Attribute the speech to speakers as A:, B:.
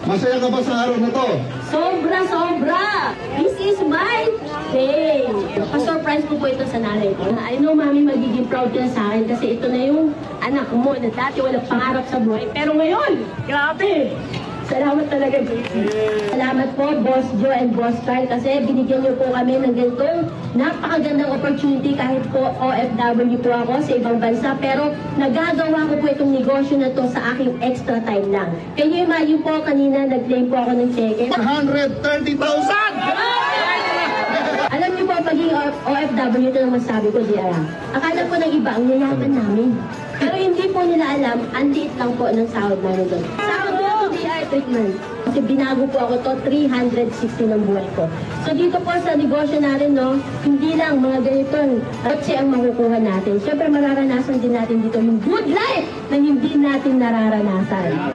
A: Masaya ka ba sa araw na to?
B: Sobra! This is my day! Pa-surprise ko po ito sa nanay ko. I know, mami, magiging proud ka sa akin kasi ito na yung anak mo na dati walang pangarap sa buhay. Pero ngayon, grabe! Salamat talaga, JC. Salamat po, Boss Joe and Boss Carl, kasi binigyan niyo po kami ng ganitong napakagandang opportunity kahit po OFW po ako sa ibang bansa. Pero nagagawa ko po itong negosyo na to sa aking extra time lang. Can you imagine po, kanina nag-claim po ako ng cheque.
A: 130,000!
B: Alam niyo po, pagiging OFW, ito lang masabi ko, JR. Akala po ng iba, ang yayaman namin. Pero hindi po nila alam, ang liit lang po ng sahod namin doon. Sahod ko po, DR treatment. Kasi binago po ako to 360 ng buhay ko. So dito po sa negosyo natin, no, hindi lang mga ganitong kotse ang makukuha natin. Siyempre mararanasan din natin dito yung good life na hindi natin nararanasan.